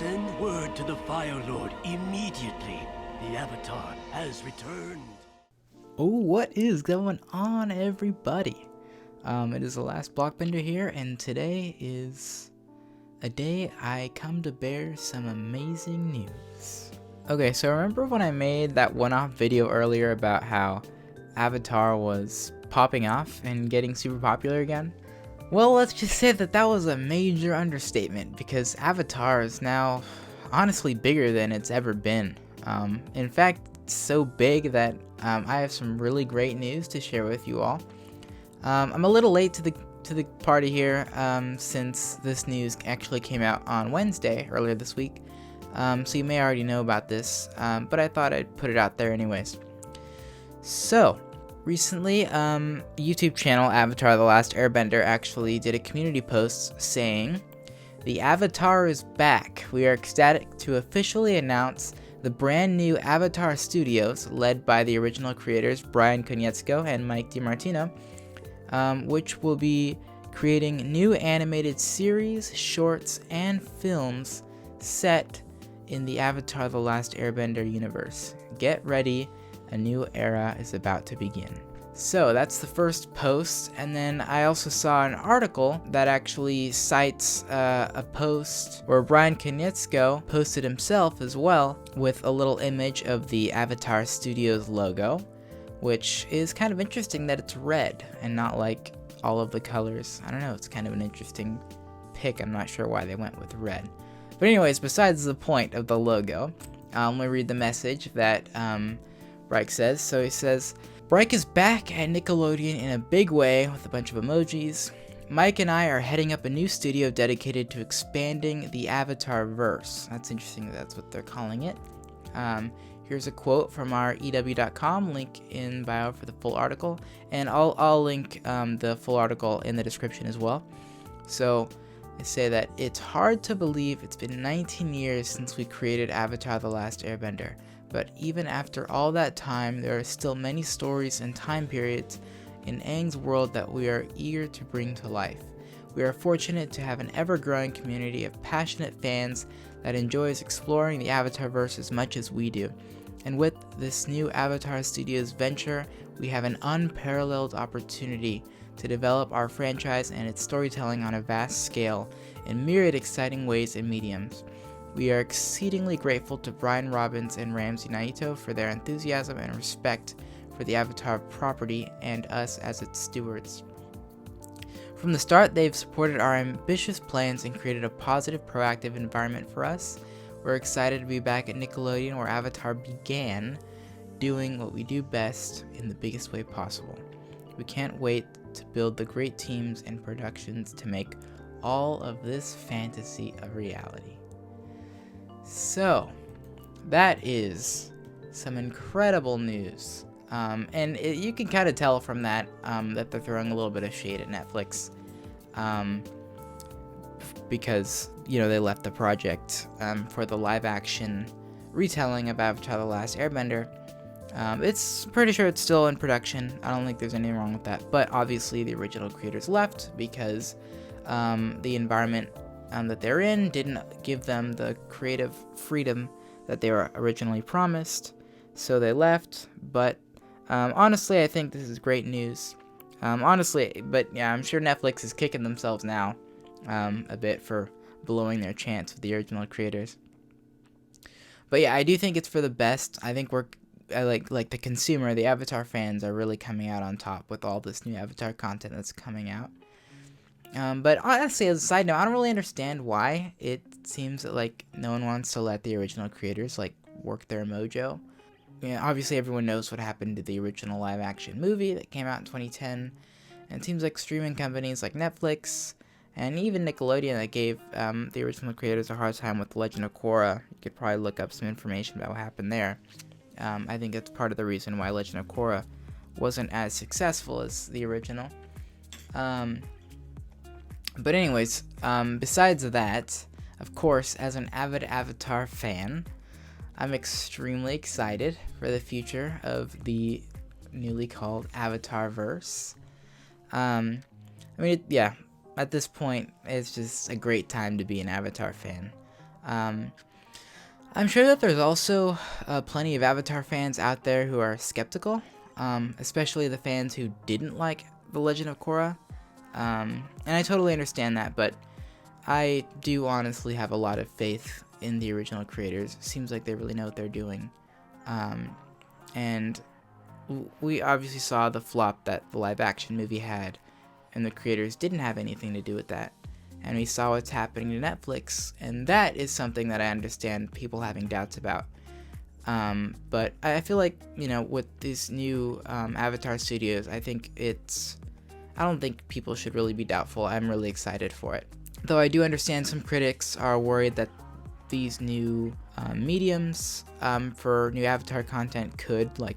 Send word to the Fire Lord immediately. The Avatar has returned. Oh, what is going on, everybody? It is the last Blockbender here, and today is a day I come to bear some amazing news. Okay, so remember when I made that one-off video earlier about how Avatar was popping off and getting super popular again? Well, let's just say that that was a major understatement, because Avatar is now honestly bigger than it's ever been. In fact, it's so big that I have some really great news to share with you all. I'm a little late to the party here, since this news actually came out on Wednesday earlier this week. So you may already know about this, but I thought I'd put it out there anyways. So recently, YouTube channel Avatar: The Last Airbender actually did a community post saying, "The Avatar is back. We are ecstatic to officially announce the brand new Avatar Studios, led by the original creators Brian Konietzko and Mike DiMartino, which will be creating new animated series, shorts, and films set in the Avatar: The Last Airbender universe. Get ready, a new era is about to begin." So that's the first post, and then I also saw an article that actually cites a post where Brian Konietzko posted himself as well with a little image of the Avatar Studios logo, which is kind of interesting that it's red and not like all of the colors. I don't know, it's kind of an interesting pick. I'm not sure why they went with red. But anyways, besides the point of the logo, let me read the message that Reich says. So he says, "Reich is back at Nickelodeon in a big way with a bunch of emojis. Mike and I are heading up a new studio dedicated to expanding the Avatar verse." That's interesting that that's what they're calling it. Here's a quote from our EW.com, link in bio for the full article, and I'll link the full article in the description as well. So they say that it's hard to believe it's been 19 years since we created Avatar: The Last Airbender. But even after all that time, there are still many stories and time periods in Aang's world that we are eager to bring to life. We are fortunate to have an ever-growing community of passionate fans that enjoys exploring the Avatarverse as much as we do. And with this new Avatar Studios venture, we have an unparalleled opportunity to develop our franchise and its storytelling on a vast scale in myriad exciting ways and mediums. We are exceedingly grateful to Brian Robbins and Ramsey Naito for their enthusiasm and respect for the Avatar property and us as its stewards. From the start, they've supported our ambitious plans and created a positive, proactive environment for us. We're excited to be back at Nickelodeon, where Avatar began, doing what we do best in the biggest way possible. We can't wait to build the great teams and productions to make all of this fantasy a reality." So, that is some incredible news. You can kind of tell from that that they're throwing a little bit of shade at Netflix, because, you know, they left the project for the live-action retelling of Avatar: The Last Airbender. It's pretty sure it's still in production. I don't think there's anything wrong with that. But obviously, the original creators left because the environment that they're in didn't give them the creative freedom that they were originally promised, so they left. But honestly, I think this is great news. But yeah, I'm sure Netflix is kicking themselves now a bit for blowing their chance with the original creators. But yeah, I do think it's for the best. I think like the consumer, the Avatar fans are really coming out on top with all this new Avatar content that's coming out. But honestly, as a side note, I don't really understand why it seems that like no one wants to let the original creators like work their mojo. Yeah, obviously everyone knows what happened to the original live-action movie that came out in 2010, and it seems like streaming companies like Netflix and even Nickelodeon that gave the original creators a hard time with Legend of Korra. You could probably look up some information about what happened there. I think that's part of the reason why Legend of Korra wasn't as successful as the original. But anyways, besides that, of course, as an avid Avatar fan, I'm extremely excited for the future of the newly called Avatarverse. Yeah, at this point, it's just a great time to be an Avatar fan. I'm sure that there's also plenty of Avatar fans out there who are skeptical, especially the fans who didn't like The Legend of Korra. And I totally understand that, but I do honestly have a lot of faith in the original creators. Seems like they really know what they're doing. And we obviously saw the flop that the live action movie had, and the creators didn't have anything to do with that. And we saw what's happening to Netflix, and that is something that I understand people having doubts about. But I feel like, you know, with these new Avatar studios, I don't think people should really be doubtful. I'm really excited for it. Though I do understand some critics are worried that these new mediums for new Avatar content could like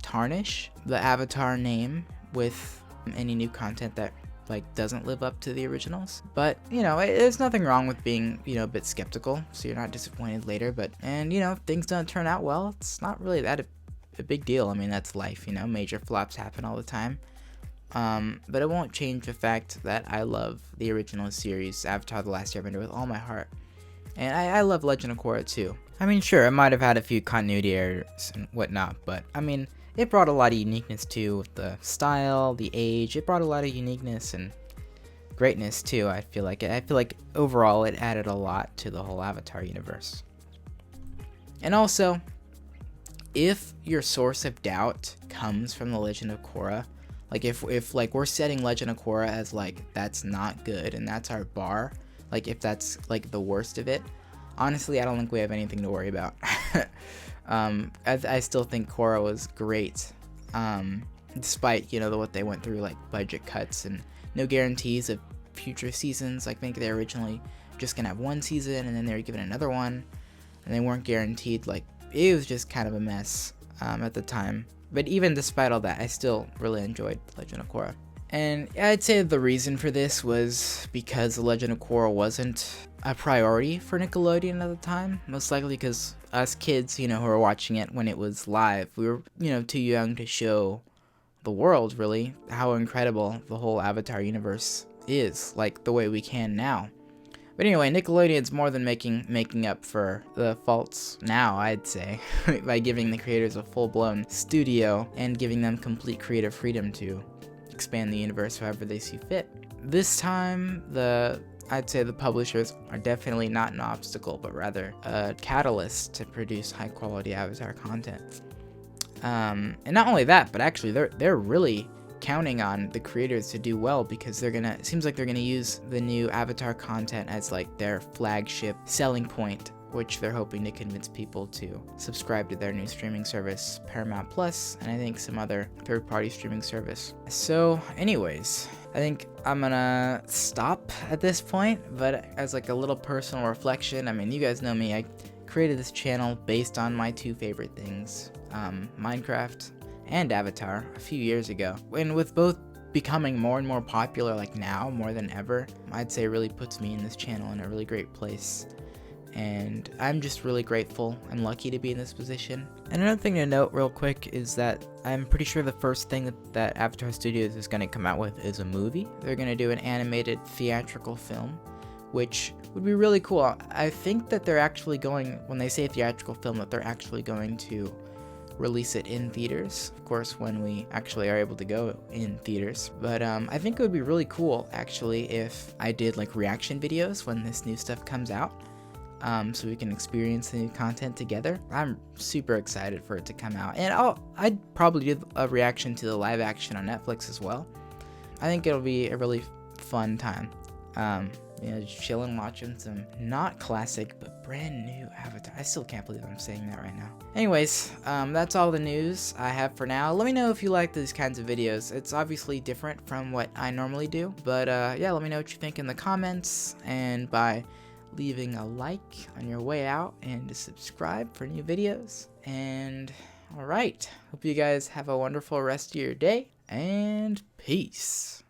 tarnish the Avatar name with any new content that like doesn't live up to the originals. But you know, there's nothing wrong with being, you know, a bit skeptical, so you're not disappointed later. And you know, if things don't turn out well, it's not really that a big deal. I mean, that's life, you know, major flops happen all the time. But it won't change the fact that I love the original series, Avatar: The Last Airbender, with all my heart. And I love Legend of Korra too. I mean, sure, it might have had a few continuity errors and whatnot, but I mean, it brought a lot of uniqueness too, with the style, the age. It brought a lot of uniqueness and greatness too. I feel like overall it added a lot to the whole Avatar universe. And also, if your source of doubt comes from the Legend of Korra, like if like we're setting Legend of Korra as like that's not good and that's our bar, like if that's like the worst of it, honestly, I don't think we have anything to worry about. I still think Korra was great, despite, you know, what they went through, like budget cuts and no guarantees of future seasons. Like, I think they were originally just gonna have one season, and then they were given another one, and they weren't guaranteed. Like, it was just kind of a mess at the time. But even despite all that, I still really enjoyed Legend of Korra. And I'd say the reason for this was because The Legend of Korra wasn't a priority for Nickelodeon at the time. Most likely because us kids, you know, who were watching it when it was live, we were, you know, too young to show the world, really, how incredible the whole Avatar universe is, like the way we can now. But anyway, Nickelodeon's more than making up for the faults now, I'd say, by giving the creators a full-blown studio and giving them complete creative freedom to expand the universe however they see fit. This time, I'd say the publishers are definitely not an obstacle, but rather a catalyst to produce high-quality Avatar content. And not only that, but actually they're really counting on the creators to do well, because it seems like they're gonna use the new Avatar content as like their flagship selling point, which they're hoping to convince people to subscribe to their new streaming service, Paramount Plus, and I think some other third-party streaming service. So anyways, I think I'm gonna stop at this point, but as like a little personal reflection, I mean, you guys know me, I created this channel based on my two favorite things, Minecraft and Avatar, a few years ago. And with both becoming more and more popular, like now, more than ever, I'd say it really puts me in this channel in a really great place. And I'm just really grateful and lucky to be in this position. And another thing to note real quick is that I'm pretty sure the first thing that Avatar Studios is going to come out with is a movie. They're going to do an animated theatrical film, which would be really cool. I think that they're actually going, when they say theatrical film, that they're actually going to release it in theaters, of course, when we actually are able to go in theaters. But I think it would be really cool, actually, if I did like reaction videos when this new stuff comes out, so we can experience the new content together. I'm super excited for it to come out, and I'd probably do a reaction to the live action on Netflix as well. I think it'll be a really fun time. You know, just chilling, watching some not classic but brand new Avatar. I still can't believe I'm saying that right now. Anyways, that's all the news I have for now. Let me know if you like these kinds of videos. It's obviously different from what I normally do, but yeah, let me know what you think in the comments, and by leaving a like on your way out, and to subscribe for new videos. And alright, hope you guys have a wonderful rest of your day, and peace.